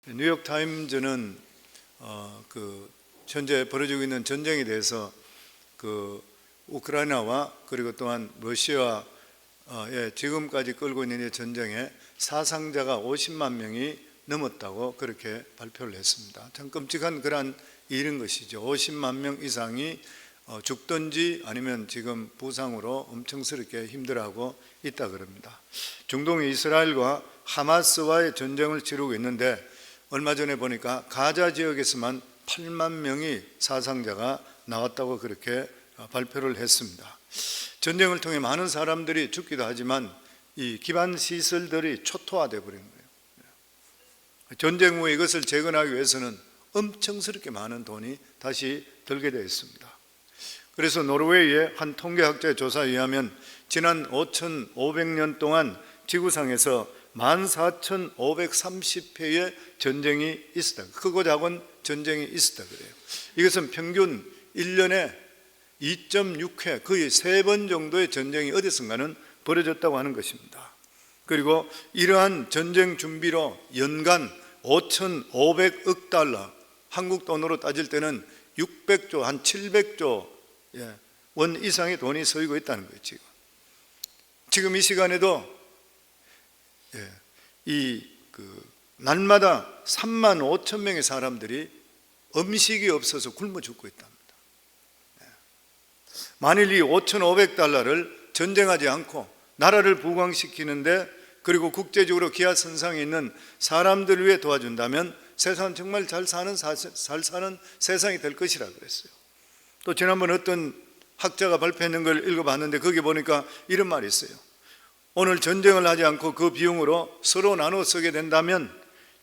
뉴욕 타임즈는 현재 벌어지고 있는 전쟁에 대해서 우크라이나와 그리고 또한 러시아의 지금까지 끌고 있는 이 전쟁에 사상자가 50만 명이 넘었다고 그렇게 발표를 했습니다. 참 끔찍한 그러한 일인 것이죠. 50만 명 이상이 죽든지 아니면 지금 부상으로 엄청스럽게 힘들어하고 있다 그럽니다. 중동의 이스라엘과 하마스와의 전쟁을 치르고 있는데 얼마 전에 보니까 가자 지역에서만 8만 명이 사상자가 나왔다고 그렇게 발표를 했습니다. 전쟁을 통해 많은 사람들이 죽기도 하지만 이 기반 시설들이 초토화되어 버린 거예요. 전쟁 후에 이것을 재건하기 위해서는 엄청스럽게 많은 돈이 다시 들게 되어 있습니다. 그래서 노르웨이의 한 통계학자의 조사에 의하면 지난 5,500년 동안 지구상에서 14,530회의 전쟁이 있었다. 크고 작은 전쟁이 있었다 그래요. 이것은 평균 1년에 2.6회, 거의 3번 정도의 전쟁이 어디선가는 벌어졌다고 하는 것입니다. 그리고 이러한 전쟁 준비로 연간 5,500억 달러, 한국 돈으로 따질 때는 600조, 한 700조 원 이상의 돈이 쓰이고 있다는 거예요. 지금 이 시간에도 날마다 3만 5천 명의 사람들이 음식이 없어서 굶어 죽고 있답니다. 만일 이 5,500달러를 전쟁하지 않고 나라를 부강시키는데 그리고 국제적으로 기하선상에 있는 사람들을 위해 도와준다면 세상은 정말 잘 사는 세상이 될 것이라 그랬어요. 또 지난번 어떤 학자가 발표했는 걸 읽어봤는데 거기 보니까 이런 말이 있어요. 오늘 전쟁을 하지 않고 그 비용으로 서로 나눠 쓰게 된다면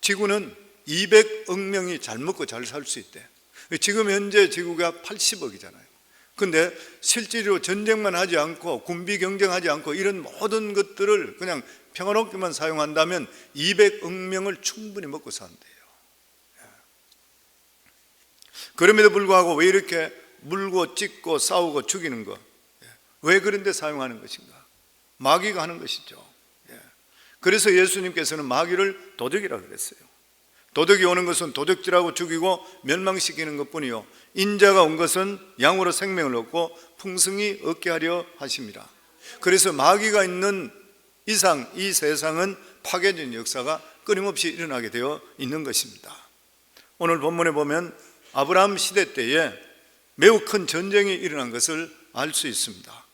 지구는 200억 명이 잘 먹고 잘 살 수 있대. 지금 현재 지구가 80억이잖아요. 근데 실제로 전쟁만 하지 않고 군비 경쟁하지 않고 이런 모든 것들을 그냥 평화롭게만 사용한다면 200억 명을 충분히 먹고 산대요. 그럼에도 불구하고 왜 이렇게 물고 찢고 싸우고 죽이는 거? 왜 그런 데 사용하는 것인가? 마귀가 하는 것이죠. 그래서 예수님께서는 마귀를 도적이라고 그랬어요. 도적이 오는 것은 도적질하고 죽이고 멸망시키는 것뿐이요 인자가 온 것은 양으로 생명을 얻고 풍성히 얻게 하려 하심이라. 그래서 마귀가 있는 이상 이 세상은 파괴적인 역사가 끊임없이 일어나게 되어 있는 것입니다. 오늘 본문에 보면 아브라함 시대 때에 매우 큰 전쟁이 일어난 것을 알 수 있습니다.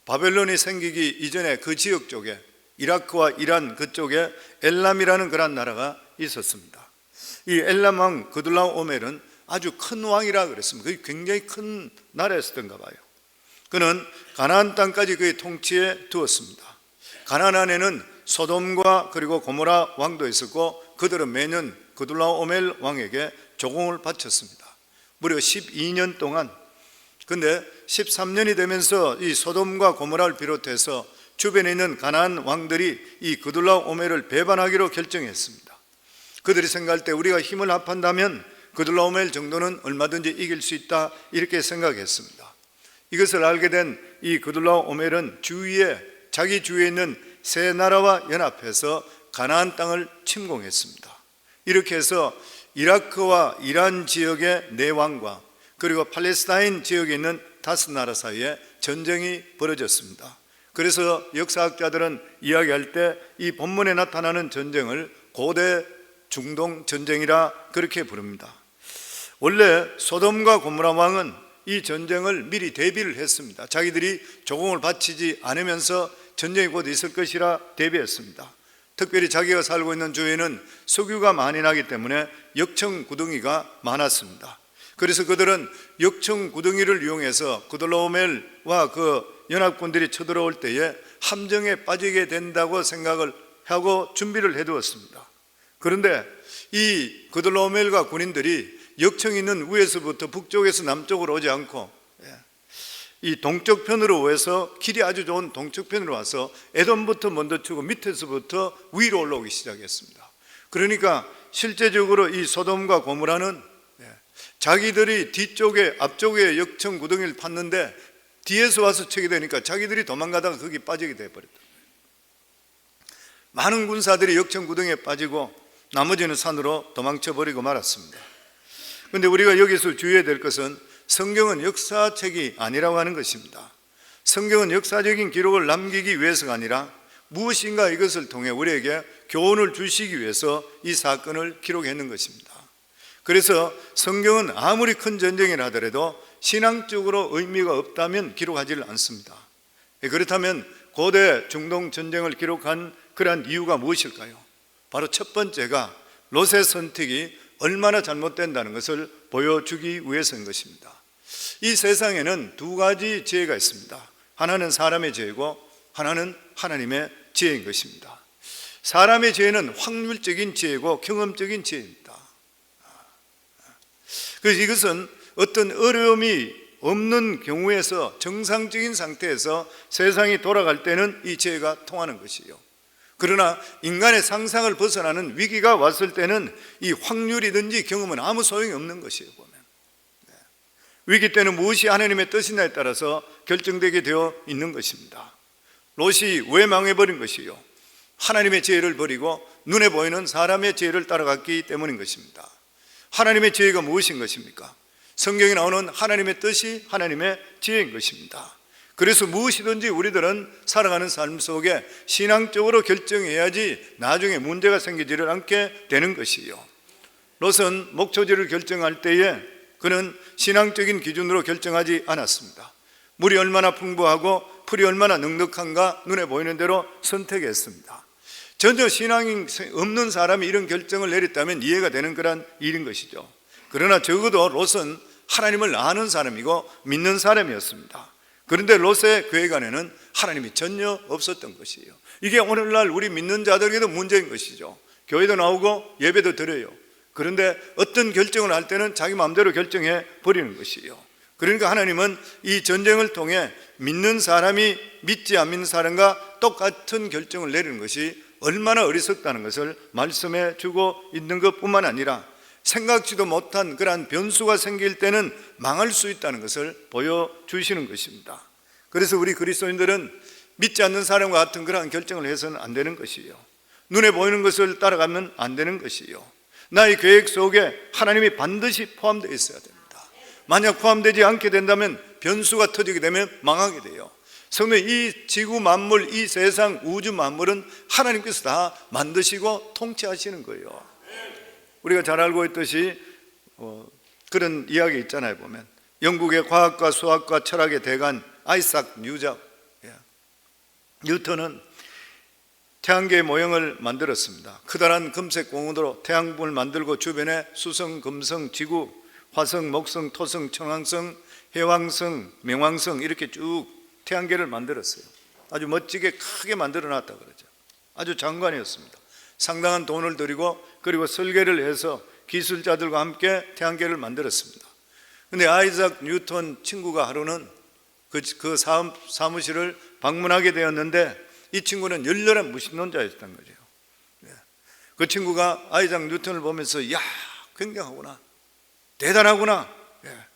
바벨론이 생기기 이전에 그 지역 쪽에 이라크와 이란 그쪽에 엘람이라는 그런 나라가 있었습니다. 이 엘람 왕 그둘라오멜은 아주 큰 왕이라 그랬습니다. 그게 굉장히 큰 나라였던가 봐요. 그는 가나안 땅까지 그의 통치에 두었습니다. 가나안 안에는 소돔과 그리고 고모라 왕도 있었고 그들은 매년 그둘라오멜 왕에게 조공을 바쳤습니다. 무려 12년 동안. 근데 13년이 되면서 이 소돔과 고모라를 비롯해서 주변에 있는 가나안 왕들이 이 그둘라오멜을 배반하기로 결정했습니다. 그들이 생각할 때 우리가 힘을 합한다면 그둘라오멜 정도는 얼마든지 이길 수 있다 이렇게 생각했습니다. 이것을 알게 된 이 그둘라오멜은 자기 주위에 있는 세 나라와 연합해서 가나안 땅을 침공했습니다. 이렇게 해서 이라크와 이란 지역의 네 왕과 그리고 팔레스타인 지역에 있는 5나라 사이에 전쟁이 벌어졌습니다. 그래서 역사학자들은 이야기할 때 이 본문에 나타나는 전쟁을 고대 중동 전쟁이라 그렇게 부릅니다. 원래 소돔과 고모라 왕은 이 전쟁을 미리 대비를 했습니다. 자기들이 조공을 바치지 않으면서 전쟁이 곧 있을 것이라 대비했습니다. 특별히 자기가 살고 있는 주에는 석유가 많이 나기 때문에 역청구덩이가 많았습니다. 그래서 그들은 역청구덩이를 이용해서 그둘라오멜과 그 연합군들이 쳐들어올 때에 함정에 빠지게 된다고 생각을 하고 준비를 해두었습니다. 그런데 이 그둘라오멜과 군인들이 역청이 있는 위에서부터 북쪽에서 남쪽으로 오지 않고 이 동쪽편으로 와서 길이 아주 좋은 동쪽편으로 와서 에돔부터 먼저 치고 밑에서부터 위로 올라오기 시작했습니다. 그러니까 실제적으로 이 소돔과 고모라는 자기들이 뒤쪽에 앞쪽에 역청 구덩이를 팠는데 뒤에서 와서 치게 되니까 자기들이 도망가다가 거기 빠지게 되어버렸다. 많은 군사들이 역청 구덩이에 빠지고 나머지는 산으로 도망쳐 버리고 말았습니다. 그런데 우리가 여기서 주의해야 될 것은 성경은 역사책이 아니라고 하는 것입니다. 성경은 역사적인 기록을 남기기 위해서가 아니라 무엇인가 이것을 통해 우리에게 교훈을 주시기 위해서 이 사건을 기록했는 것입니다. 그래서 성경은 아무리 큰 전쟁이라 하더라도 신앙적으로 의미가 없다면 기록하지를 않습니다. 그렇다면 고대 중동 전쟁을 기록한 그러한 이유가 무엇일까요? 바로 첫 번째가 롯의 선택이 얼마나 잘못된다는 것을 보여주기 위해서인 것입니다. 이 세상에는 두 가지 지혜가 있습니다. 하나는 사람의 지혜고 하나는 하나님의 지혜인 것입니다. 사람의 지혜는 확률적인 지혜고 경험적인 지혜입니다. 그래서 이것은 어떤 어려움이 없는 경우에서 정상적인 상태에서 세상이 돌아갈 때는 이 지혜가 통하는 것이요. 그러나 인간의 상상을 벗어나는 위기가 왔을 때는 이 확률이든지 경험은 아무 소용이 없는 것이에요. 보면 위기 때는 무엇이 하나님의 뜻이냐에 따라서 결정되게 되어 있는 것입니다. 롯이 왜 망해버린 것이요? 하나님의 지혜를 버리고 눈에 보이는 사람의 지혜를 따라갔기 때문인 것입니다. 하나님의 지혜가 무엇인 것입니까? 성경에 나오는 하나님의 뜻이 하나님의 지혜인 것입니다. 그래서 무엇이든지 우리들은 살아가는 삶 속에 신앙적으로 결정해야지 나중에 문제가 생기지를 않게 되는 것이요. 롯은 목초지를 결정할 때에 그는 신앙적인 기준으로 결정하지 않았습니다. 물이 얼마나 풍부하고 풀이 얼마나 넉넉한가 눈에 보이는 대로 선택했습니다. 전혀 신앙이 없는 사람이 이런 결정을 내렸다면 이해가 되는 그런 일인 것이죠. 그러나 적어도 롯은 하나님을 아는 사람이고 믿는 사람이었습니다. 그런데 롯의 계획 안에는 하나님이 전혀 없었던 것이에요. 이게 오늘날 우리 믿는 자들에게도 문제인 것이죠. 교회도 나오고 예배도 드려요. 그런데 어떤 결정을 할 때는 자기 마음대로 결정해 버리는 것이에요. 그러니까 하나님은 이 전쟁을 통해 믿는 사람이 믿지 안 믿는 사람과 똑같은 결정을 내리는 것이 얼마나 어리석다는 것을 말씀해 주고 있는 것뿐만 아니라 생각지도 못한 그러한 변수가 생길 때는 망할 수 있다는 것을 보여주시는 것입니다. 그래서 우리 그리스도인들은 믿지 않는 사람과 같은 그러한 결정을 해서는 안 되는 것이에요. 눈에 보이는 것을 따라가면 안 되는 것이에요. 나의 계획 속에 하나님이 반드시 포함되어 있어야 됩니다. 만약 포함되지 않게 된다면 변수가 터지게 되면 망하게 돼요. 성도, 이 지구 만물, 이 세상 우주 만물은 하나님께서 다 만드시고 통치하시는 거예요. 우리가 잘 알고 있듯이 그런 이야기 있잖아요. 보면 영국의 과학과 수학과 철학의 대간 아이삭 뉴턴은 태양계의 모형을 만들었습니다. 커다란 금색 공으로 태양풍을 만들고 주변에 수성, 금성, 지구, 화성, 목성, 토성, 청왕성, 해왕성,冥왕성 이렇게 쭉 태양계를 만들었어요. 아주 멋지게 크게 만들어 놨다 그러죠. 아주 장관이었습니다. 상당한 돈을 들이고 그리고 설계를 해서 기술자들과 함께 태양계를 만들었습니다. 그런데 아이작 뉴턴 친구가 하루는 그 사무실을 방문하게 되었는데 이 친구는 열렬한 무신론자였던 거죠. 그 친구가 아이작 뉴턴을 보면서 야, 굉장하구나, 대단하구나,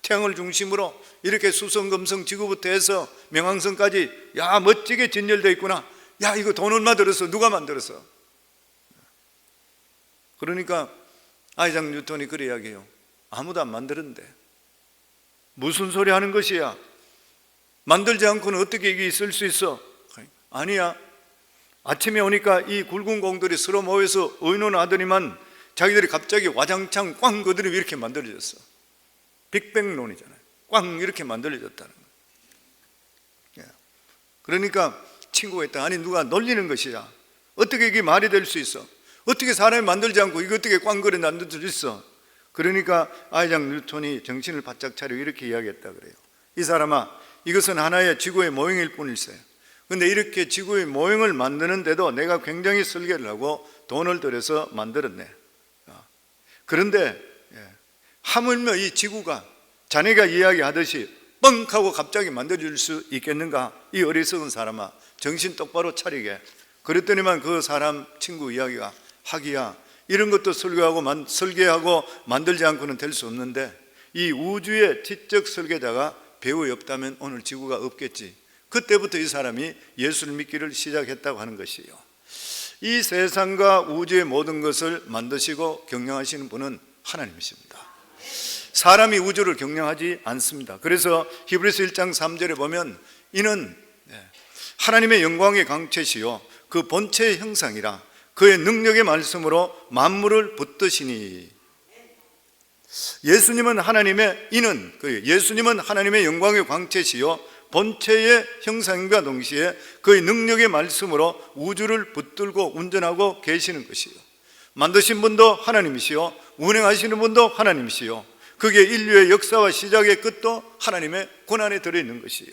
태양을 중심으로 이렇게 수성, 금성, 지구부터 해서冥왕성까지 야, 멋지게 진열되어 있구나. 야, 이거 돈 얼마 들었어? 누가 만들었어? 그러니까 아이작 뉴턴이 그래 이야기해요. 아무도 안 만들었는데 무슨 소리 하는 것이야? 만들지 않고는 어떻게 이게 있을 수 있어? 아니야, 아침에 오니까 이 굵은 공들이 서로 모여서 의논하더니만 자기들이 갑자기 와장창 꽝 그들이 이렇게 만들어졌어. 빅뱅론이잖아요. 꽝 이렇게 만들어졌다는 거예요. 그러니까 친구가 있다. 아니, 누가 놀리는 것이야. 어떻게 이게 말이 될 수 있어? 어떻게 사람이 만들지 않고 이거 어떻게 꽝그릇 만들 수 있어? 그러니까 아이작 뉴턴이 정신을 바짝 차리고 이렇게 이야기했다 그래요. 이 사람아, 이것은 하나의 지구의 모형일 뿐일세. 그런데 이렇게 지구의 모형을 만드는데도 내가 굉장히 설계를 하고 돈을 들여서 만들었네. 그런데 하물며 이 지구가 자네가 이야기하듯이 뻥하고 갑자기 만들어질 수 있겠는가? 이 어리석은 사람아, 정신 똑바로 차리게. 그랬더니만 그 사람 친구 이야기가, 하기야, 이런 것도 설계하고 만들지 않고는 될 수 없는데 이 우주의 지적 설계자가 배우에 없다면 오늘 지구가 없겠지. 그때부터 이 사람이 예수를 믿기를 시작했다고 하는 것이에요. 이 세상과 우주의 모든 것을 만드시고 경영하시는 분은 하나님이십니다. 사람이 우주를 경영하지 않습니다. 그래서 히브리서 1장 3절에 보면 이는 하나님의 영광의 강체시요 그 본체의 형상이라 그의 능력의 말씀으로 만물을 붙드시니. 예수님은 하나님의 영광의 광채시요 본체의 형상과 동시에 그의 능력의 말씀으로 우주를 붙들고 운전하고 계시는 것이요. 만드신 분도 하나님이시요 운행하시는 분도 하나님이시요 그게 인류의 역사와 시작의 끝도 하나님의 권한에 들어있는 것이요.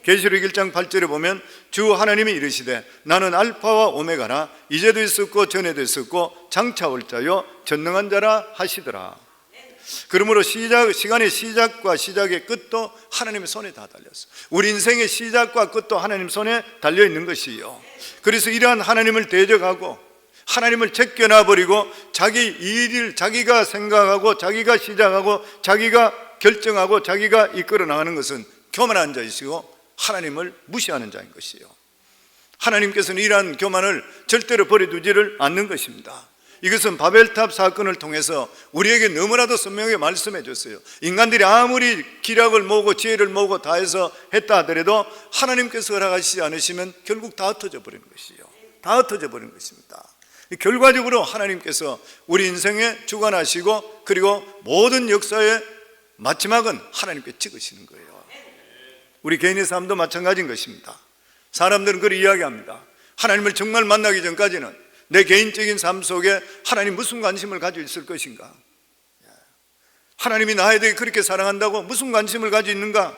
계시록 1장 8절에 보면 주 하나님이 이르시되 나는 알파와 오메가라 이제도 있었고 전에도 있었고 장차 올 자요 전능한 자라 하시더라. 그러므로 시간의 시작과 시작의 끝도 하나님의 손에 다 달렸어. 우리 인생의 시작과 끝도 하나님 손에 달려있는 것이요. 그래서 이러한 하나님을 대적하고 하나님을 제껴놔버리고 자기 일을 자기가 생각하고 자기가 시작하고 자기가 결정하고 자기가 이끌어 나가는 것은 교만한 자이시고 하나님을 무시하는 자인 것이요. 하나님께서는 이러한 교만을 절대로 버려두지를 않는 것입니다. 이것은 바벨탑 사건을 통해서 우리에게 너무나도 선명하게 말씀해 줬어요. 인간들이 아무리 기력을 모으고 지혜를 모으고 다 해서 했다 하더라도 하나님께서 허락하시지 않으시면 결국 다 흩어져 버리는 것이요. 다 흩어져 버리는 것입니다. 결과적으로 하나님께서 우리 인생에 주관하시고 그리고 모든 역사의 마지막은 하나님께 찍으시는 거예요. 우리 개인의 삶도 마찬가지인 것입니다. 사람들은 그렇게 이야기합니다. 하나님을 정말 만나기 전까지는 내 개인적인 삶 속에 하나님 무슨 관심을 가지고 있을 것인가? 하나님이 나에 대해 그렇게 사랑한다고 무슨 관심을 가지고 있는가?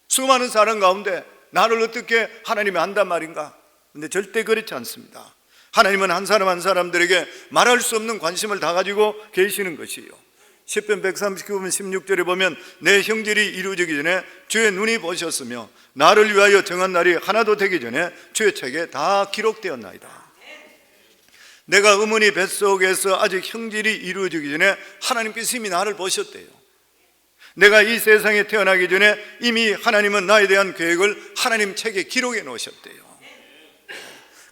수많은 사람 가운데 나를 어떻게 하나님이 안단 말인가? 근데 절대 그렇지 않습니다. 하나님은 한 사람 한 사람들에게 말할 수 없는 관심을 다 가지고 계시는 것이에요. 시편 139편 16절에 보면 내 형질이 이루어지기 전에 주의 눈이 보셨으며 나를 위하여 정한 날이 하나도 되기 전에 주의 책에 다 기록되었나이다. 내가 어머니 뱃속에서 아직 형질이 이루어지기 전에 하나님께서 이미 나를 보셨대요. 내가 이 세상에 태어나기 전에 이미 하나님은 나에 대한 계획을 하나님 책에 기록해 놓으셨대요.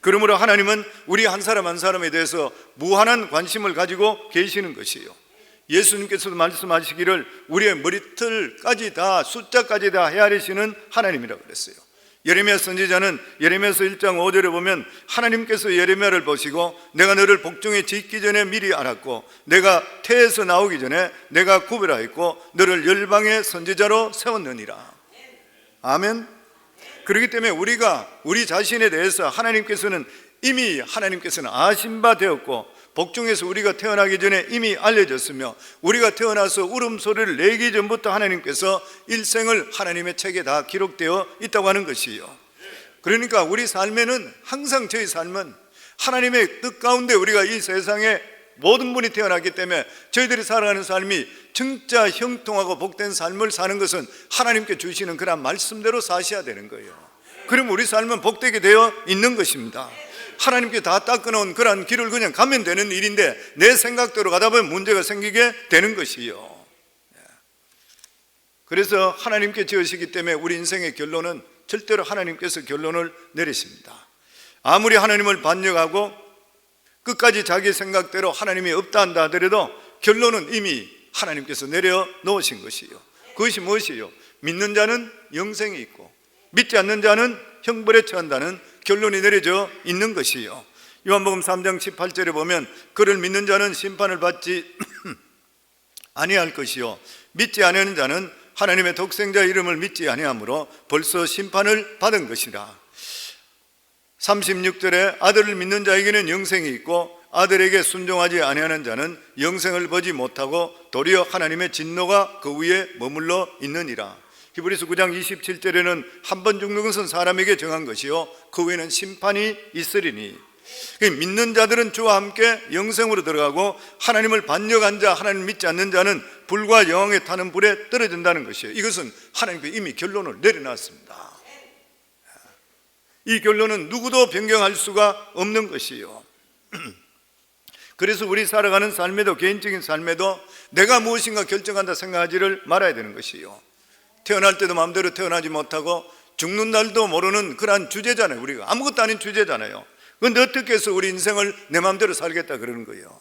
그러므로 하나님은 우리 한 사람 한 사람에 대해서 무한한 관심을 가지고 계시는 것이에요. 예수님께서도 말씀하시기를 우리의 머리털까지 다 숫자까지 다 헤아리시는 하나님이라고 그랬어요. 예레미야 선지자는 예레미야서 1장 5절에 보면 하나님께서 예레미야를 보시고 내가 너를 복중에 짓기 전에 미리 알았고 내가 태에서 나오기 전에 내가 구별하였고 너를 열방의 선지자로 세웠느니라. 아멘. 그렇기 때문에 우리 자신에 대해서 하나님께서는 아신 바 되었고 복중에서 우리가 태어나기 전에 이미 알려졌으며 우리가 태어나서 울음소리를 내기 전부터 하나님께서 일생을 하나님의 책에 다 기록되어 있다고 하는 것이에요. 그러니까 우리 삶에는 항상 저희 삶은 하나님의 뜻 가운데 우리가 이 세상에 모든 분이 태어났기 때문에 저희들이 살아가는 삶이 진짜 형통하고 복된 삶을 사는 것은 하나님께 주시는 그런 말씀대로 사셔야 되는 거예요. 그럼 우리 삶은 복되게 되어 있는 것입니다. 하나님께 다 닦아놓은 그런 길을 그냥 가면 되는 일인데 내 생각대로 가다 보면 문제가 생기게 되는 것이요. 그래서 하나님께 지으시기 때문에 우리 인생의 결론은 절대로 하나님께서 결론을 내리십니다. 아무리 하나님을 반역하고 끝까지 자기 생각대로 하나님이 없다 한다 하더라도 결론은 이미 하나님께서 내려놓으신 것이요. 그것이 무엇이요? 믿는 자는 영생이 있고 믿지 않는 자는 형벌에 처한다는 결론이 내려져 있는 것이요. 요한복음 3장 18절에 보면 그를 믿는 자는 심판을 받지 아니할 것이요 믿지 아니하는 자는 하나님의 독생자 이름을 믿지 아니하므로 벌써 심판을 받은 것이라. 36절에 아들을 믿는 자에게는 영생이 있고 아들에게 순종하지 아니하는 자는 영생을 보지 못하고 도리어 하나님의 진노가 그 위에 머물러 있느니라. 히브리서 9장 27절에는 한 번 죽는 것은 사람에게 정한 것이요 그 후에는 심판이 있으리니. 믿는 자들은 주와 함께 영생으로 들어가고 하나님을 반역한 자, 하나님을 믿지 않는 자는 불과 영광에 타는 불에 떨어진다는 것이에요. 이것은 하나님께 이미 결론을 내려놨습니다. 이 결론은 누구도 변경할 수가 없는 것이에요. 그래서 우리 살아가는 삶에도 개인적인 삶에도 내가 무엇인가 결정한다 생각하지를 말아야 되는 것이에요. 태어날 때도 마음대로 태어나지 못하고 죽는 날도 모르는 그러한 주제잖아요. 우리가 아무것도 아닌 주제잖아요. 그런데 어떻게 해서 우리 인생을 내 마음대로 살겠다 그러는 거예요.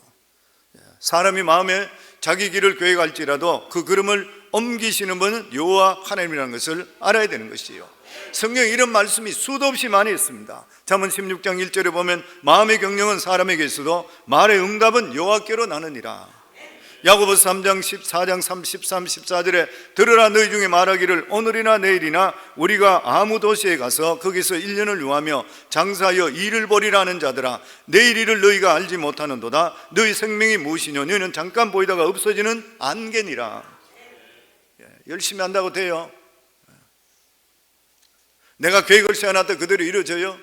사람이 마음에 자기 길을 계획할지라도 그 걸음을 옮기시는 분은 여호와 하나님이라는 것을 알아야 되는 것이에요. 성경에 이런 말씀이 수도 없이 많이 있습니다. 잠언 16장 1절에 보면 마음의 경영은 사람에게 있어도 말의 응답은 여호와께로 나느니라. 야고보서 3장 14장 33, 14절에 들으라 너희 중에 말하기를 오늘이나 내일이나 우리가 아무 도시에 가서 거기서 1년을 유하며 장사하여 일을 벌이라는 자들아 내일 일을 너희가 알지 못하는도다. 너희 생명이 무엇이뇨 너희는 잠깐 보이다가 없어지는 안개니라. 열심히 한다고 돼요? 내가 계획을 세워놨다 그대로 이루어져요?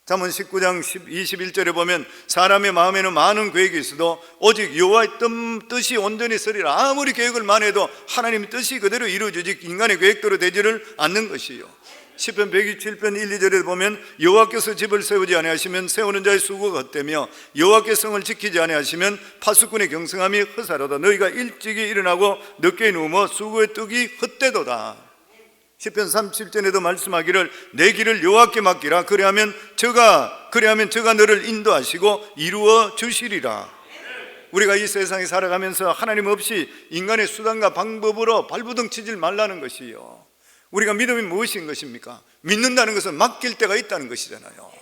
잠언 19장 21절에 보면 사람의 마음에는 많은 계획이 있어도 오직 여호와의 뜻이 온전히 서리라. 아무리 계획을 많이 해도 하나님의 뜻이 그대로 이루어지지 인간의 계획대로 되지를 않는 것이요. 시편 127편 1, 2절에 보면 여호와께서 집을 세우지 아니하시면 세우는 자의 수고가 헛되며 여호와께서 성을 지키지 아니하시면 파수꾼의 경성함이 허사로다. 너희가 일찍이 일어나고 늦게 누우며 수고의 떡이 헛되도다. 시편 37절에도 말씀하기를 내 길을 여호와께 맡기라. 그리하면 저가 너를 인도하시고 이루어 주시리라. 우리가 이 세상에 살아가면서 하나님 없이 인간의 수단과 방법으로 발부둥 치질 말라는 것이요. 우리가 믿음이 무엇인 것입니까? 믿는다는 것은 맡길 때가 있다는 것이잖아요.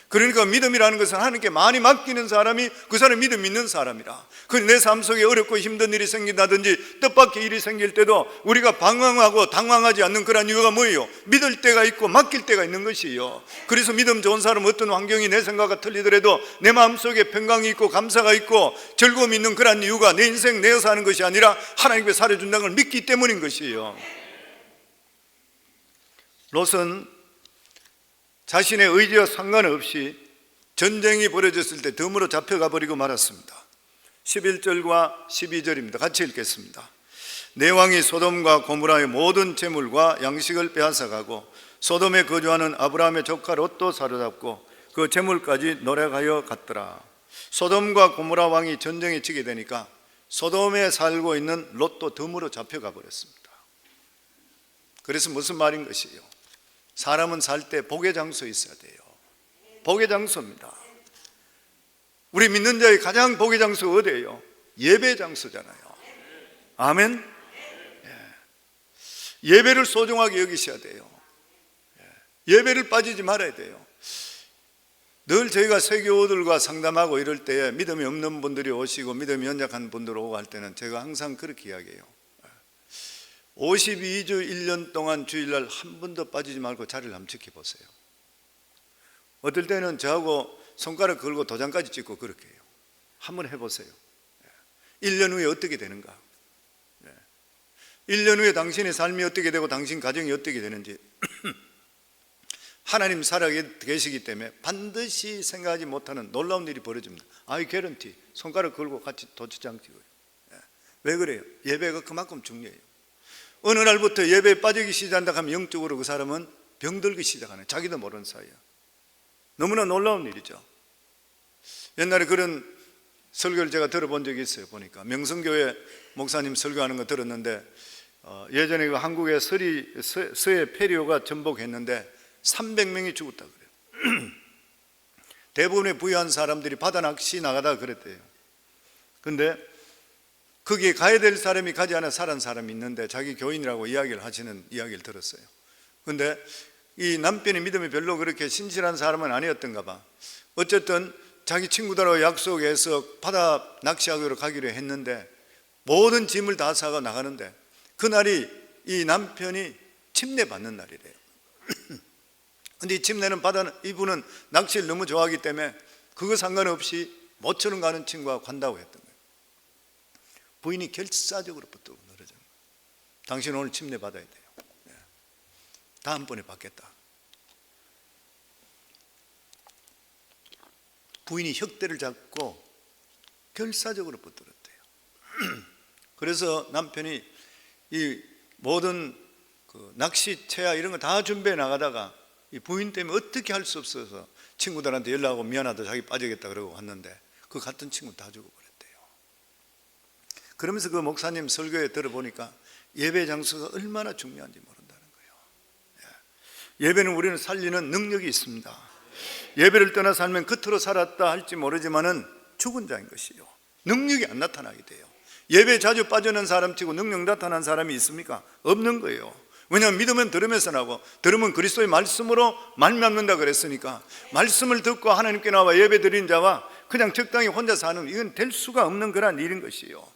그러니까 믿음이라는 것은 하나님께 많이 맡기는 사람이 그 사람이 믿음 있는 사람이라. 내 삶 속에 어렵고 힘든 일이 생긴다든지 뜻밖의 일이 생길 때도 우리가 방황하고 당황하지 않는 그런 이유가 뭐예요? 믿을 때가 있고 맡길 때가 있는 것이에요. 그래서 믿음 좋은 사람은 어떤 환경이 내 생각과 틀리더라도 내 마음속에 평강이 있고 감사가 있고 즐거움이 있는 그런 이유가 내 인생 내어 사는 것이 아니라 하나님께 살아준다는 걸 믿기 때문인 것이에요. 롯은 자신의 의지와 상관없이 전쟁이 벌어졌을 때 덤으로 잡혀가 버리고 말았습니다. 11절과 12절입니다. 같이 읽겠습니다. 내 왕이 소돔과 고모라의 모든 재물과 양식을 빼앗아가고 소돔에 거주하는 아브라함의 조카 롯도 사로잡고 그 재물까지 노력하여 갔더라. 소돔과 고모라 왕이 전쟁에 지게 되니까 소돔에 살고 있는 롯도 덤으로 잡혀가 버렸습니다. 그래서 무슨 말인 것이에요? 사람은 살 때 복의 장소에 있어야 돼요. 복의 장소입니다. 우리 믿는 자의 가장 복의 장소가 어디예요? 예배 장소잖아요. 아멘. 예배를 소중하게 여기셔야 돼요. 예배를 빠지지 말아야 돼요. 늘 저희가 세교우들과 상담하고 이럴 때 믿음이 없는 분들이 오시고 믿음이 연약한 분들 오고 할 때는 제가 항상 그렇게 이야기해요. 52주 1년 동안 주일날 한 번도 빠지지 말고 자리를 한번 지켜보세요. 어떨 때는 저하고 손가락 걸고 도장까지 찍고 그렇게 해요. 한번 해보세요. 1년 후에 어떻게 되는가? 1년 후에 당신의 삶이 어떻게 되고 당신 가정이 어떻게 되는지 하나님 살아 계시기 때문에 반드시 생각하지 못하는 놀라운 일이 벌어집니다. I guarantee. 손가락 걸고 같이 도장 찍어요. 왜 그래요? 예배가 그만큼 중요해요. 어느 날부터 예배에 빠지기 시작한다 하면 영적으로 그 사람은 병들기 시작하는, 자기도 모르는 사이야. 너무나 놀라운 일이죠. 옛날에 그런 설교를 제가 들어본 적이 있어요. 보니까 명성교회 목사님 설교하는 거 들었는데 예전에 그 한국의 서해 폐류가 전복했는데 300명이 죽었다 그래요. 대부분의 부유한 사람들이 바다 낚시 나가다가 그랬대요. 근데 거기에 가야 될 사람이 가지 않아 살은 사람이 있는데 자기 교인이라고 이야기를 하시는 이야기를 들었어요. 근데 이 남편이 믿음이 별로 그렇게 신실한 사람은 아니었던가 봐. 어쨌든 자기 친구들하고 약속해서 바다 낚시하기로 가기로 했는데 모든 짐을 다 사가 나가는데 그날이 이 남편이 침례받는 날이래요. 근데 이 침례는 이분은 낚시를 너무 좋아하기 때문에 그거 상관없이 모처럼 가는 친구가 간다고 했던 거예요. 부인이 결사적으로 붙들고 늘어져. 당신 오늘 침례 받아야 돼요. 다음번에 받겠다. 부인이 혁대를 잡고 결사적으로 붙들었대요. 그래서 남편이 이 모든 그 낚시 채야 이런 거 다 준비해 나가다가 이 부인 때문에 어떻게 할 수 없어서 친구들한테 연락하고 미안하다 자기 빠지겠다 그러고 왔는데 그 같은 친구 다 죽어버렸대요. 그러면서 그 목사님 설교에 들어보니까 예배 장소가 얼마나 중요한지 모른다는 거예요. 예배는 우리는 살리는 능력이 있습니다. 예배를 떠나 살면 겉으로 살았다 할지 모르지만은 죽은 자인 것이요, 능력이 안 나타나게 돼요. 예배에 자주 빠지는 사람 치고 능력 나타난 사람이 있습니까? 없는 거예요. 왜냐하면 믿으면 들으면서 나고, 들으면 그리스도의 말씀으로 말미암는다 그랬으니까, 말씀을 듣고 하나님께 나와 예배 드린 자와 그냥 적당히 혼자 사는, 이건 될 수가 없는 그런 일인 것이요.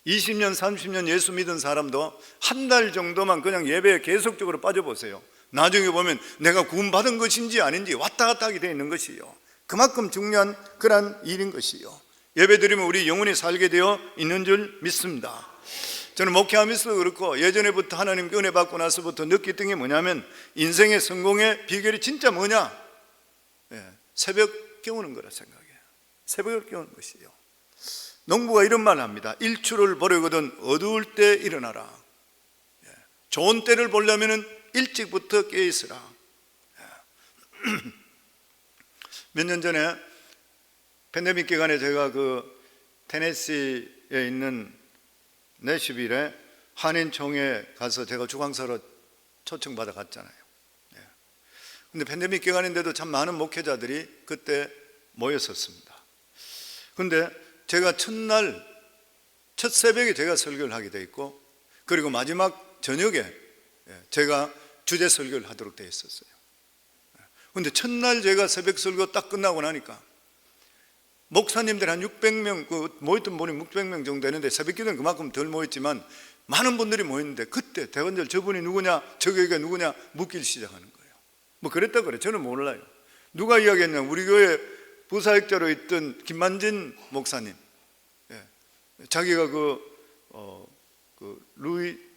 20년 30년 예수 믿은 사람도 한 달 정도만 그냥 예배에 계속적으로 빠져보세요. 나중에 보면 내가 구원받은 것인지 아닌지 왔다 갔다 하게 되어 있는 것이요, 그만큼 중요한 그런 일인 것이요. 예배 드리면 우리 영혼이 살게 되어 있는 줄 믿습니다. 저는 목회하면서도 그렇고 예전에부터 하나님께 은혜 받고 나서부터 느꼈던 게 뭐냐면, 인생의 성공의 비결이 진짜 뭐냐? 새벽 깨우는 거라 생각해요. 새벽을 깨우는 것이요. 농부가 이런 말을 합니다. 일출을 보려거든 어두울 때 일어나라. 좋은 때를 보려면 일찍부터 깨 있으라. 몇 년 전에 팬데믹 기간에 제가 그 테네시에 있는 내시빌에 한인총회 가서 제가 주강사로 초청받아 갔잖아요. 근데 팬데믹 기간인데도 참 많은 목회자들이 그때 모였었습니다. 근데 제가 첫날 첫 새벽에 제가 설교를 하게 돼 있고, 그리고 마지막 저녁에 제가 주제 설교를 하도록 되어 있었어요. 근데 첫날 제가 새벽 설교 딱 끝나고 나니까 목사님들 한 600명, 모였던 분이 600명 정도 되는데, 새벽 기도는 그만큼 덜 모였지만 많은 분들이 모였는데, 그때 대관절 저분이 누구냐, 저기가 누구냐 묻기 시작하는 거예요. 뭐 그랬다 그래. 저는 몰라요. 누가 이야기했냐, 우리 교회 부사역자로 있던 김만진 목사님, 자기가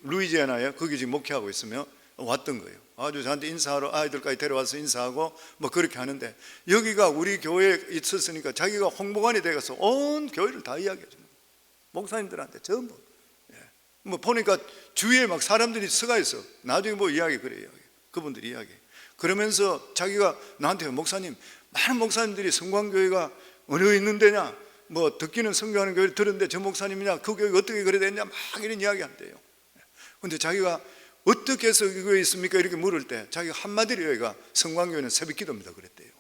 루이지애나에 거기 지금 목회하고 있으며 왔던 거예요. 아주 저한테 인사하러 아이들까지 데려와서 인사하고 뭐 그렇게 하는데, 여기가 우리 교회에 있었으니까 자기가 홍보관이 돼가서 온 교회를 다 이야기해 주는 거예요. 목사님들한테 전부. 뭐 보니까 주위에 막 사람들이 서가 있어. 나중에 뭐 이야기 그래요. 그분들이 이야기. 그러면서 자기가 나한테, 목사님, 많은 목사님들이 성광교회가 어느 있는 데냐, 뭐 듣기는 성경하는 교회를 들었는데 저 목사님이냐, 그 교회가 어떻게 그래 됐냐, 막 이런 이야기 한대요. 근데 자기가 어떻게 해서 이 교회에 있습니까? 이렇게 물을 때 자기가 한마디로 여기가 성광교회는 새벽 기도입니다 그랬대요.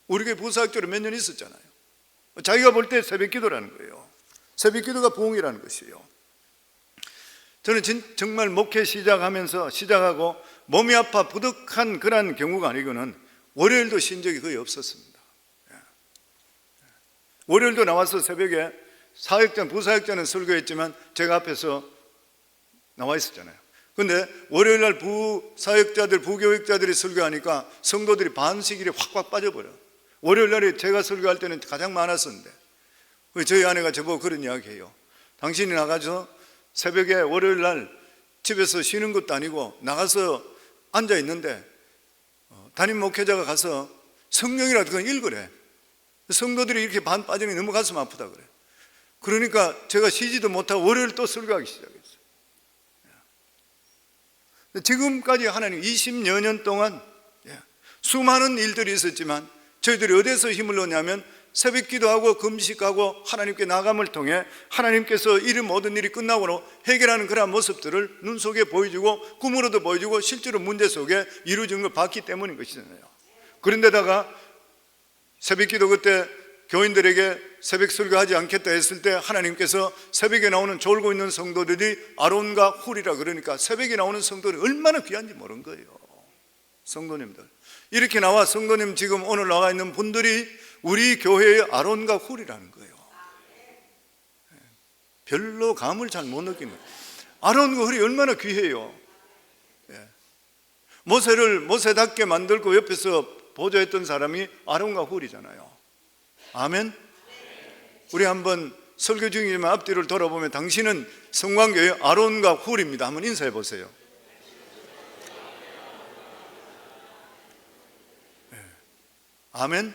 우리 교회 부사학교로 몇 년 있었잖아요. 자기가 볼 때 새벽 기도라는 거예요. 새벽 기도가 부흥이라는 것이에요. 저는 정말 목회 시작하고 몸이 아파 부득한 그런 경우가 아니고는 월요일도 쉰 적이 거의 없었습니다. 월요일도 나와서 새벽에 부사역자는 설교했지만 제가 앞에서 나와 있었잖아요. 근데 월요일날 부사역자들, 부교육자들이 설교하니까 성도들이 반시길에 확 빠져버려. 월요일날에 제가 설교할 때는 가장 많았었는데, 저희 아내가 저보고 그런 이야기해요. 당신이 나가서 새벽에 월요일날 집에서 쉬는 것도 아니고 나가서 앉아있는데 담임 목회자가 가서 성경이라도 그냥 읽으래. 성도들이 이렇게 반 빠지면 너무 가슴 아프다 그래. 그러니까 제가 쉬지도 못하고 월요일 또 설교하기 시작했어요. 지금까지 하나님 20여 년 동안 수많은 일들이 있었지만 저희들이 어디서 힘을 얻냐면 새벽 기도하고 금식하고 하나님께 나감을 통해 하나님께서 이 모든 일이 끝나고 해결하는 그런 모습들을 눈 속에 보여주고 꿈으로도 보여주고 실제로 문제 속에 이루어진 걸 봤기 때문인 것이잖아요. 그런데다가 새벽 기도 그때 교인들에게 새벽 설교하지 않겠다 했을 때 하나님께서 새벽에 나오는 졸고 있는 성도들이 아론과 훌이라, 그러니까 새벽에 나오는 성도들이 얼마나 귀한지 모르는 거예요. 성도님들 이렇게 나와, 성도님 지금 오늘 나와 있는 분들이 우리 교회의 아론과 훌이라는 거예요. 별로 감을 잘 못 느끼는 거예요. 아론과 훌이 얼마나 귀해요. 모세답게 만들고 옆에서 보조했던 사람이 아론과 훌이잖아요. 아멘. 우리 한번 설교 중이지만 앞뒤를 돌아보면 당신은 성광교회 아론과 훌입니다. 한번 인사해 보세요. 아멘.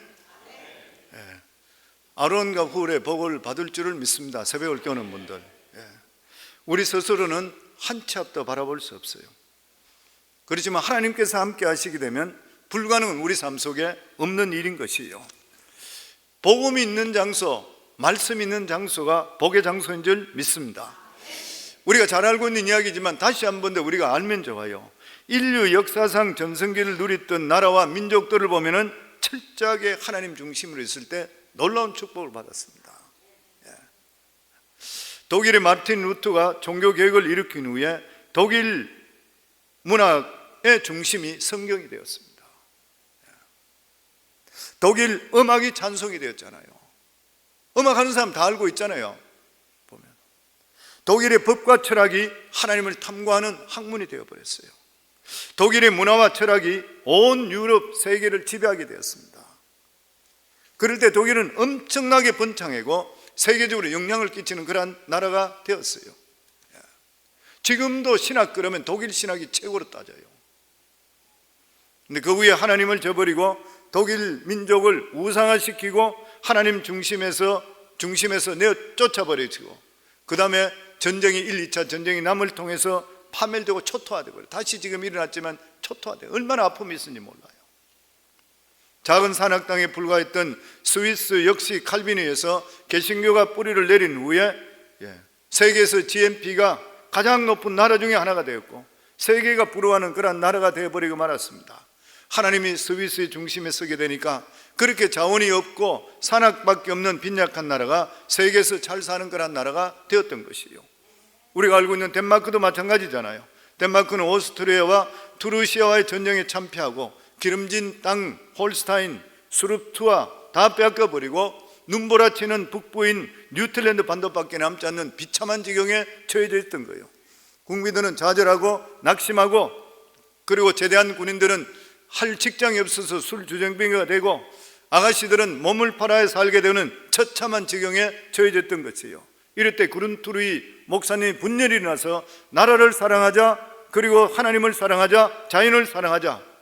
아론과 훌의 복을 받을 줄을 믿습니다. 새벽을 깨우는 분들, 우리 스스로는 한 치 앞도 바라볼 수 없어요. 그렇지만 하나님께서 함께 하시게 되면 불가능은 우리 삶 속에 없는 일인 것이에요. 복음이 있는 장소, 말씀이 있는 장소가 복의 장소인 줄 믿습니다. 우리가 잘 알고 있는 이야기지만 다시 한 번 더 우리가 알면 좋아요. 인류 역사상 전성기를 누렸던 나라와 민족들을 보면은 철저하게 하나님 중심으로 있을 때 놀라운 축복을 받았습니다. 독일의 마르틴 루터가 종교개혁을 일으킨 후에 독일 문학의 중심이 성경이 되었습니다. 독일 음악이 찬송이 되었잖아요. 음악하는 사람 다 알고 있잖아요. 보면 독일의 법과 철학이 하나님을 탐구하는 학문이 되어버렸어요. 독일의 문화와 철학이 온 유럽 세계를 지배하게 되었습니다. 그럴 때 독일은 엄청나게 번창하고 세계적으로 영향을 끼치는 그러한 나라가 되었어요. 지금도 신학 그러면 독일 신학이 최고로 따져요. 근데 그 후에 하나님을 저버리고 독일 민족을 우상화시키고 하나님 중심에서 내어 쫓아버리고, 그 다음에 전쟁이 1, 2차 전쟁이 남을 통해서 파멸되고 초토화되고, 다시 지금 일어났지만 초토화되고, 얼마나 아픔이 있는지 몰라요. 작은 산악당에 불과했던 스위스 역시 칼빈에 의해서 개신교가 뿌리를 내린 후에 세계에서 GNP가 가장 높은 나라 중에 하나가 되었고 세계가 부러워하는 그런 나라가 되어버리고 말았습니다. 하나님이 스위스의 중심에 서게 되니까 그렇게 자원이 없고 산악밖에 없는 빈약한 나라가 세계에서 잘 사는 그런 나라가 되었던 것이요. 우리가 알고 있는 덴마크도 마찬가지잖아요. 덴마크는 오스트리아와 투르시아와의 전쟁에 참패하고 기름진 땅 홀스타인, 수르프트와 다 빼앗겨버리고 눈보라치는 북부인 뉴틀랜드 반도밖에 남지 않는 비참한 지경에 처해져 있던 거예요. 국민들은 좌절하고 낙심하고, 그리고 제대한 군인들은 할 직장이 없어서 술주정뱅이가 되고, 아가씨들은 몸을 팔아야 살게 되는 처참한 지경에 처해졌던 것이에요. 이럴 때 구른투르이 목사님이 분열이 일어나서 나라를 사랑하자, 그리고 하나님을 사랑하자, 자연을 사랑하자,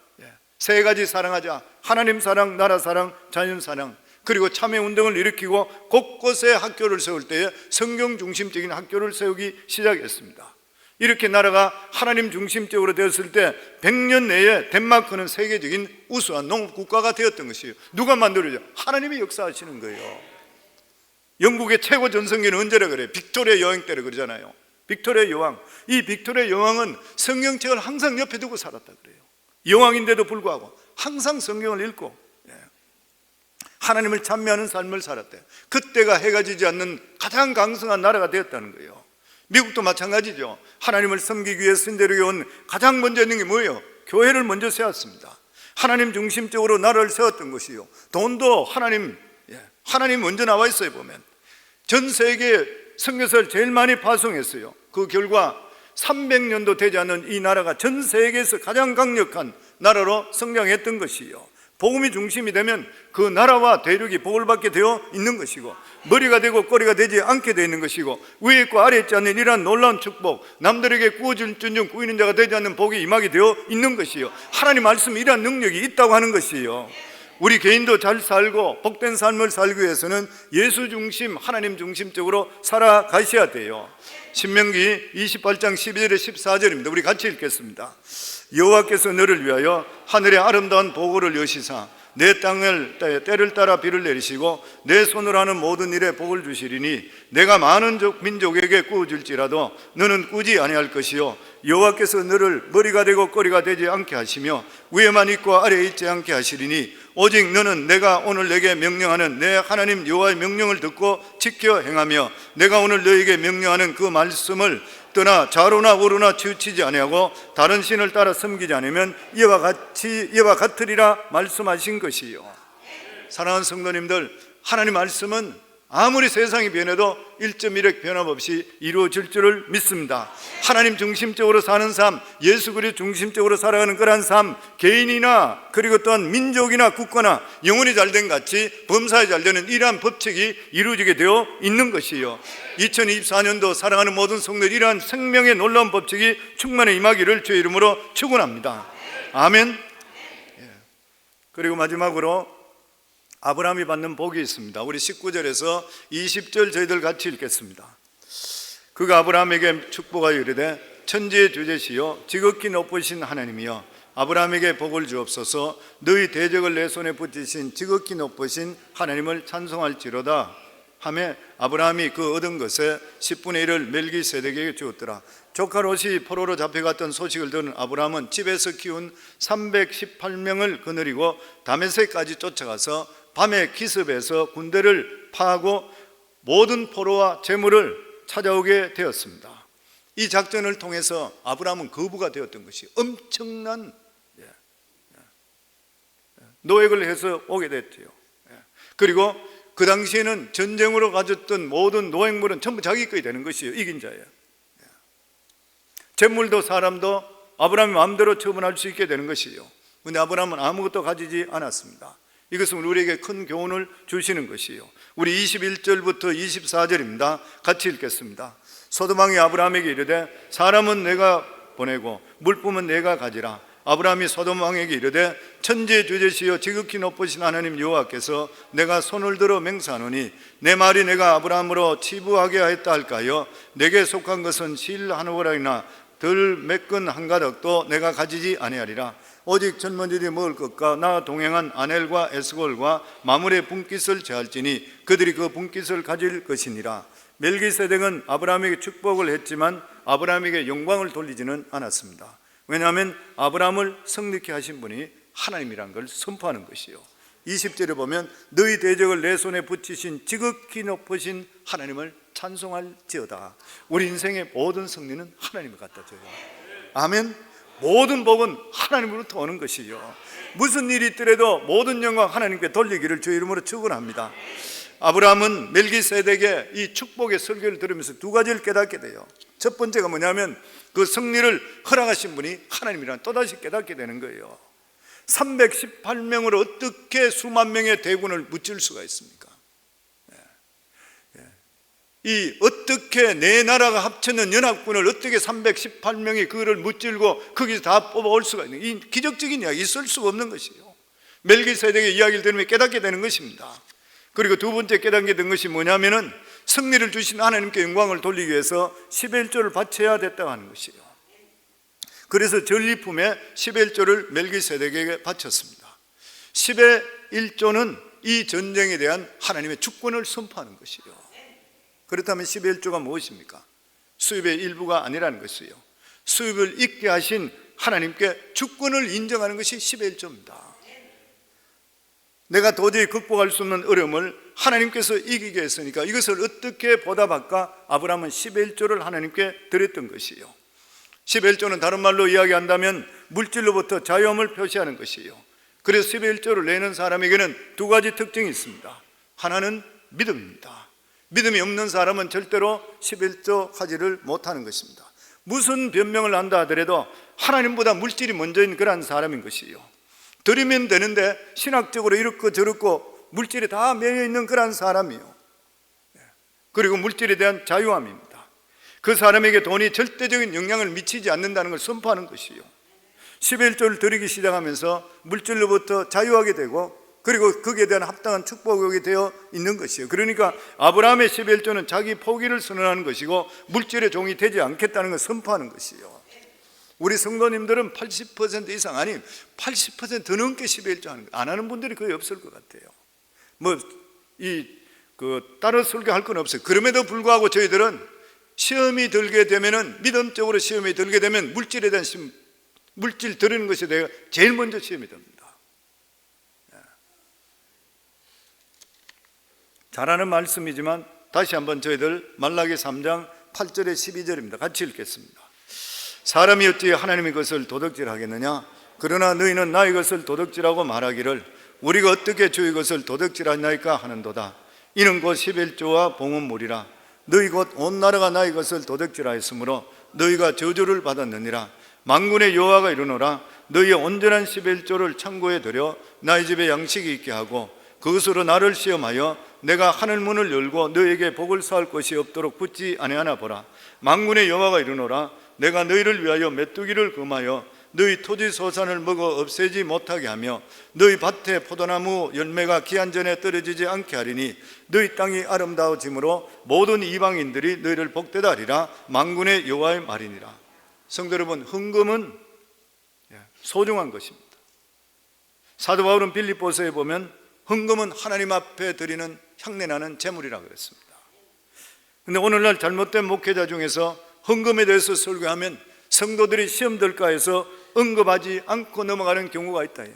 세 가지 사랑하자. 하나님 사랑, 나라 사랑, 자연 사랑. 그리고 참여운동을 일으키고 곳곳에 학교를 세울 때에 성경 중심적인 학교를 세우기 시작했습니다. 이렇게 나라가 하나님 중심적으로 되었을 때 100년 내에 덴마크는 세계적인 우수한 농업국가가 되었던 것이에요. 누가 만들어줘? 하나님이 역사하시는 거예요. 영국의 최고 전성기는 언제라 그래요? 빅토리아 여왕 때라 그러잖아요. 빅토리아 여왕. 이 빅토리아 여왕은 성경책을 항상 옆에 두고 살았다 그래요. 여왕인데도 불구하고 항상 성경을 읽고 하나님을 찬미하는 삶을 살았대요. 그때가 해가 지지 않는 가장 강성한 나라가 되었다는 거예요. 미국도 마찬가지죠. 하나님을 섬기기 위해 선대로 온 가장 먼저 했는 게 뭐예요? 교회를 먼저 세웠습니다. 하나님 중심적으로 나라를 세웠던 것이요. 돈도 하나님 먼저 나와 있어요. 보면 전 세계 선교사를 제일 많이 파송했어요. 그 결과 300년도 되지 않은 이 나라가 전 세계에서 가장 강력한 나라로 성장했던 것이요. 복음이 중심이 되면 그 나라와 대륙이 복을 받게 되어 있는 것이고, 머리가 되고 꼬리가 되지 않게 되어 있는 것이고, 위에 있고 아래에 있지 않는 이러한 놀라운 축복, 남들에게 구워줄 줄 구이는 자가 되지 않는 복이 임하게 되어 있는 것이요. 하나님 말씀에 이러한 능력이 있다고 하는 것이요. 우리 개인도 잘 살고 복된 삶을 살기 위해서는 예수 중심, 하나님 중심적으로 살아가셔야 돼요. 신명기 28장 12절에 14절입니다. 우리 같이 읽겠습니다. 여호와께서 너를 위하여 하늘의 아름다운 보고를 여시사 내 땅을 때를 따라 비를 내리시고 내 손으로 하는 모든 일에 복을 주시리니 내가 많은 민족에게 꾸어줄지라도 너는 꾸지 아니할 것이요 여호와께서 너를 머리가 되고 꼬리가 되지 않게 하시며 위에만 있고 아래에 있지 않게 하시리니 오직 너는 내가 오늘 내게 명령하는 내 하나님 여호와의 명령을 듣고 지켜 행하며 내가 오늘 너에게 명령하는 그 말씀을 떠나 좌로나 우로나 치우치지 아니하고 다른 신을 따라 섬기지 않으면 이와 같으리라 말씀하신 것이요. 사랑하는 성도님들, 하나님 말씀은 아무리 세상이 변해도 1.1획 변함없이 이루어질 줄을 믿습니다. 하나님 중심적으로 사는 삶, 예수 그리스도 중심적으로 살아가는 그러한 삶, 개인이나 그리고 또한 민족이나 국가나 영혼이 잘된 같이 범사에 잘되는 이러한 법칙이 이루어지게 되어 있는 것이요. 2024년도 사랑하는 모든 성도들, 이러한 생명의 놀라운 법칙이 충만히 임하기를 주의 이름으로 축원합니다. 아멘. 그리고 마지막으로 아브라함이 받는 복이 있습니다. 우리 19절에서 20절 저희들 같이 읽겠습니다. 그가 아브라함에게 축복하여 이르되 천지의 주제시여 지극히 높으신 하나님이여 아브라함에게 복을 주옵소서. 너희 대적을 내 손에 붙이신 지극히 높으신 하나님을 찬송할지로다 하며 아브라함이 그 얻은 것의 10분의 1을 멜기세덱에게 주었더라. 조카 롯이 포로로 잡혀갔던 소식을 들은 아브라함은 집에서 키운 318명을 거느리고 다메섹까지 쫓아가서 밤에 기습해서 군대를 파하고 모든 포로와 재물을 찾아오게 되었습니다. 이 작전을 통해서 아브라함은 거부가 되었던 것이 엄청난 노획을 해서 오게 됐죠. 그리고 그 당시에는 전쟁으로 가졌던 모든 노획물은 전부 자기 것이 되는 것이에요. 이긴 자예요. 재물도 사람도 아브라함이 마음대로 처분할 수 있게 되는 것이에요. 그런데 아브라함은 아무것도 가지지 않았습니다. 이것은 우리에게 큰 교훈을 주시는 것이에요. 우리 21절부터 24절입니다. 같이 읽겠습니다. 소돔 왕이 아브라함에게 이르되 사람은 내가 보내고 물품은 내가 가지라. 아브라함이 소돔 왕에게 이르되 천지주제시여 지극히 높으신 하나님 여호와께서 내가 손을 들어 맹세하노니 내 말이 내가 아브라함으로 치부하게 하였다 할까요? 내게 속한 것은 실 한 호랑이나 덜 매끈 한 가닥도 내가 가지지 아니하리라. 오직 젊은이들이 먹을 것과 나 동행한 아넬과 에스골과 마물의 분깃을 제할지니 그들이 그 분깃을 가질 것이니라. 멜기세덱은 아브라함에게 축복을 했지만 아브라함에게 영광을 돌리지는 않았습니다. 왜냐하면 아브라함을 성립케 하신 분이 하나님이란 걸 선포하는 것이요. 20절에 보면 너희 대적을 내 손에 붙이신 지극히 높으신 하나님을 찬송할지어다. 우리 인생의 모든 승리는 하나님을 갖다 줘요. 아멘. 모든 복은 하나님으로부터 오는 것이요. 무슨 일이 있더라도 모든 영광 하나님께 돌리기를 주의 이름으로 축원합니다. 아브라함은 멜기세덱의 이 축복의 설교를 들으면서 두 가지를 깨닫게 돼요. 첫 번째가 뭐냐면 그 승리를 허락하신 분이 하나님이라는 또다시 깨닫게 되는 거예요. 318명으로 어떻게 수만 명의 대군을 무찔 수가 있습니까? 이 어떻게 네 나라가 합치는 연합군을 어떻게 318명이 그거를 무찔고 거기서 다 뽑아올 수가 있는, 이 기적적인 이야기 있을 수가 없는 것이에요. 멜기세덱의 이야기를 들으면 깨닫게 되는 것입니다. 그리고 두 번째 깨닫게 된 것이 뭐냐면은 승리를 주신 하나님께 영광을 돌리기 위해서 11조를 바쳐야 됐다고 하는 것이에요. 그래서 전리품에 11조를 멜기세덱에게 바쳤습니다. 10의 1조는 이 전쟁에 대한 하나님의 주권을 선포하는 것이에요. 그렇다면 11조가 무엇입니까? 수입의 일부가 아니라는 것이에요. 수입을 있게 하신 하나님께 주권을 인정하는 것이 11조입니다. 내가 도저히 극복할 수 없는 어려움을 하나님께서 이기게 했으니까 이것을 어떻게 보답할까? 아브라함은 11조를 하나님께 드렸던 것이에요. 11조는 다른 말로 이야기한다면 물질로부터 자유함을 표시하는 것이에요. 그래서 11조를 내는 사람에게는 두 가지 특징이 있습니다. 하나는 믿음입니다. 믿음이 없는 사람은 절대로 11조 하지를 못하는 것입니다. 무슨 변명을 한다 하더라도 하나님보다 물질이 먼저인 그런 사람인 것이에요. 드리면 되는데 신학적으로 이렇고 저렇고 물질에 다 매여있는 그런 사람이에요. 그리고 물질에 대한 자유함입니다. 그 사람에게 돈이 절대적인 영향을 미치지 않는다는 걸 선포하는 것이에요. 11조를 드리기 시작하면서 물질로부터 자유하게 되고 그리고 거기에 대한 합당한 축복이 되어 있는 것이에요. 그러니까 아브라함의 11조는 자기 포기를 선언하는 것이고 물질의 종이 되지 않겠다는 걸 선포하는 것이에요. 우리 성도님들은 80% 이상, 아니 80% 더 넘게 11조 하는 거예요. 안 하는 분들이 거의 없을 것 같아요. 따로 설교할 건 없어요. 그럼에도 불구하고 저희들은 시험이 들게 되면은, 믿음적으로 시험이 들게 되면 물질에 대한 물질 드리는 것이 내가 제일 먼저 시험이 듭니다. 잘하는 말씀이지만 다시 한번 저희들 말라기 3장 8절에 12절입니다. 같이 읽겠습니다. 사람이 어찌 하나님의 것을 도둑질하겠느냐? 그러나 너희는 나의 것을 도둑질하고 말하기를 우리가 어떻게 주의 것을 도둑질하나이까 하는도다. 이는 곧 11조와 봉헌물이라. 너희 곧 온 나라가 나의 것을 도둑질하였으므로 너희가 저주를 받았느니라. 만군의 여호와가 이르노라. 너희의 온전한 11조를 창고에 들여 나의 집에 양식이 있게 하고 그것으로 나를 시험하여 내가 하늘문을 열고 너희에게 복을 쌓을 것이 없도록 붙지 아니하나 보라. 만군의 여호와가 이르노라. 내가 너희를 위하여 메뚜기를 금하여 너희 토지 소산을 먹어 없애지 못하게 하며 너희 밭에 포도나무 열매가 기한 전에 떨어지지 않게 하리니 너희 땅이 아름다워짐으로 모든 이방인들이 너희를 복되다 하리라. 만군의 여호와의 말이니라. 성도 여러분, 헌금은 소중한 것입니다. 사도 바울은 빌립보서에 보면 헌금은 하나님 앞에 드리는 향내나는 재물이라 그랬습니다. 근데 오늘날 잘못된 목회자 중에서 헌금에 대해서 설교하면 성도들이 시험들까해서 언급하지 않고 넘어가는 경우가 있다요.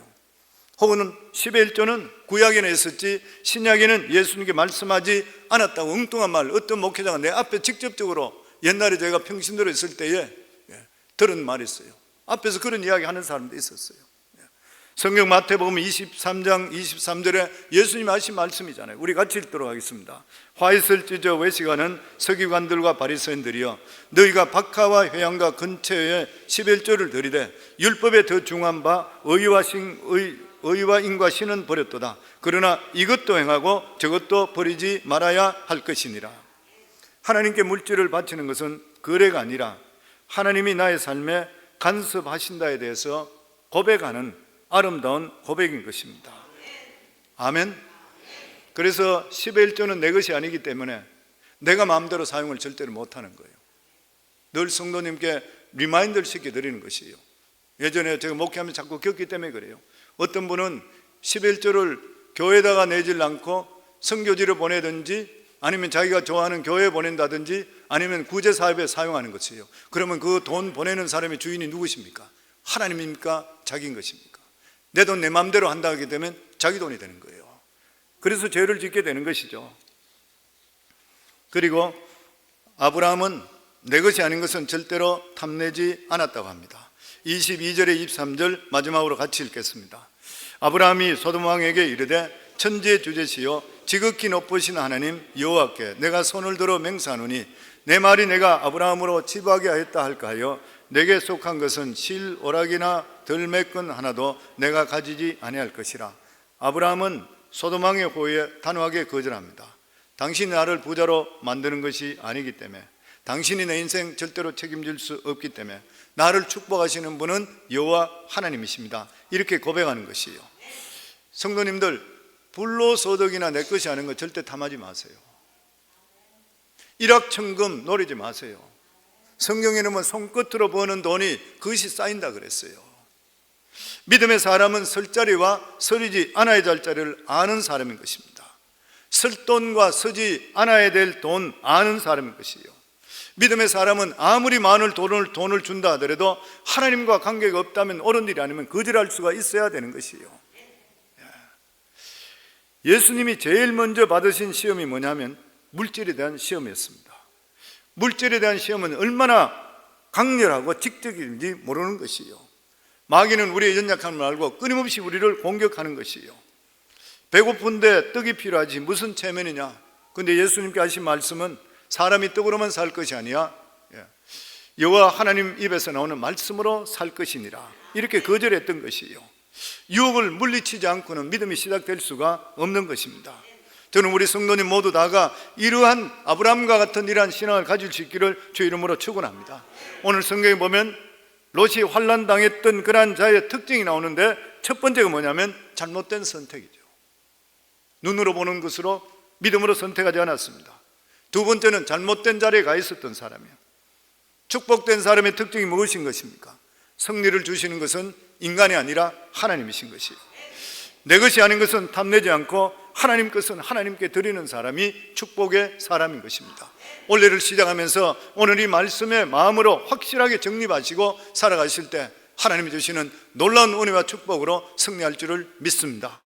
혹은 10의 1조는 구약에는 있었지 신약에는 예수님께 말씀하지 않았다고 엉뚱한 말, 어떤 목회자가 내 앞에 직접적으로 옛날에 제가 평신도로 있을 때에 들은 말이 있어요. 앞에서 그런 이야기 하는 사람도 있었어요. 성경 마태복음 23장 23절에 예수님 하신 말씀이잖아요. 우리 같이 읽도록 하겠습니다. 화 있을 찢어 외식하는 서기관들과 바리새인들이여, 너희가 박하와 회양과 근처에 11조를 드리되 율법에 더 중한 바 의와 인과 신은 버렸도다. 그러나 이것도 행하고 저것도 버리지 말아야 할 것이니라. 하나님께 물질을 바치는 것은 거래가 아니라 하나님이 나의 삶에 간섭하신다에 대해서 고백하는 아름다운 고백인 것입니다. 아멘. 그래서 10의 1조는 내 것이 아니기 때문에 내가 마음대로 사용을 절대로 못하는 거예요. 늘 성도님께 리마인드를 시켜드리는 것이에요. 예전에 제가 목회하면서 자꾸 겪기 때문에 그래요. 어떤 분은 10의 1조를 교회에다가 내질 않고 선교지를 보내든지 아니면 자기가 좋아하는 교회에 보낸다든지 아니면 구제사업에 사용하는 것이에요. 그러면 그 돈 보내는 사람의 주인이 누구십니까? 하나님입니까? 자기인 것입니까? 내 돈 내 마음대로 한다 하게 되면 자기 돈이 되는 거예요. 그래서 죄를 짓게 되는 것이죠. 그리고 아브라함은 내 것이 아닌 것은 절대로 탐내지 않았다고 합니다. 22절에 23절 마지막으로 같이 읽겠습니다. 아브라함이 소돔 왕에게 이르되 천지의 주제시요 지극히 높으신 하나님 여호와께 내가 손을 들어 맹세하노니 내 말이 내가 아브라함으로 치부하게 하였다 할까 하여 내게 속한 것은 실 오락이나 들매끈 하나도 내가 가지지 아니할 것이라. 아브라함은 소돔 왕의 호의에 단호하게 거절합니다. 당신이 나를 부자로 만드는 것이 아니기 때문에, 당신이 내 인생 절대로 책임질 수 없기 때문에 나를 축복하시는 분은 여호와 하나님이십니다. 이렇게 고백하는 것이에요. 성도님들, 불로소득이나 내 것이 아닌 거 절대 탐하지 마세요. 일확천금 노리지 마세요. 성경에는 손끝으로 버는 돈이 그것이 쌓인다 그랬어요. 믿음의 사람은 설 자리와 서리지 않아야 될 자리를 아는 사람인 것입니다. 설 돈과 서지 않아야 될 돈 아는 사람인 것이에요. 믿음의 사람은 아무리 많은 돈을 준다 하더라도 하나님과 관계가 없다면, 옳은 일이 아니면 거절할 수가 있어야 되는 것이에요. 예수님이 제일 먼저 받으신 시험이 뭐냐면 물질에 대한 시험이었습니다. 물질에 대한 시험은 얼마나 강렬하고 직접인지 모르는 것이에요. 마귀는 우리의 연약함을 알고 끊임없이 우리를 공격하는 것이에요. 배고픈데 떡이 필요하지 무슨 체면이냐. 근데 예수님께 하신 말씀은 사람이 떡으로만 살 것이 아니야, 여호와 하나님 입에서 나오는 말씀으로 살 것이니라. 이렇게 거절했던 것이에요. 유혹을 물리치지 않고는 믿음이 시작될 수가 없는 것입니다. 저는 우리 성도님 모두 다가 이러한 아브라함과 같은 이러한 신앙을 가질 수 있기를 주 이름으로 축원합니다. 오늘 성경에 보면 롯이 환난 당했던 그러한 자의 특징이 나오는데, 첫 번째가 뭐냐면 잘못된 선택이죠. 눈으로 보는 것으로 믿음으로 선택하지 않았습니다. 두 번째는 잘못된 자리에 가 있었던 사람이에요. 축복된 사람의 특징이 무엇인 것입니까? 승리를 주시는 것은 인간이 아니라 하나님이신 것이에요. 내 것이 아닌 것은 탐내지 않고 하나님 것은 하나님께 드리는 사람이 축복의 사람인 것입니다. 올해를 시작하면서 오늘 이 말씀의 마음으로 확실하게 정립하시고 살아가실 때 하나님이 주시는 놀라운 은혜와 축복으로 승리할 줄을 믿습니다.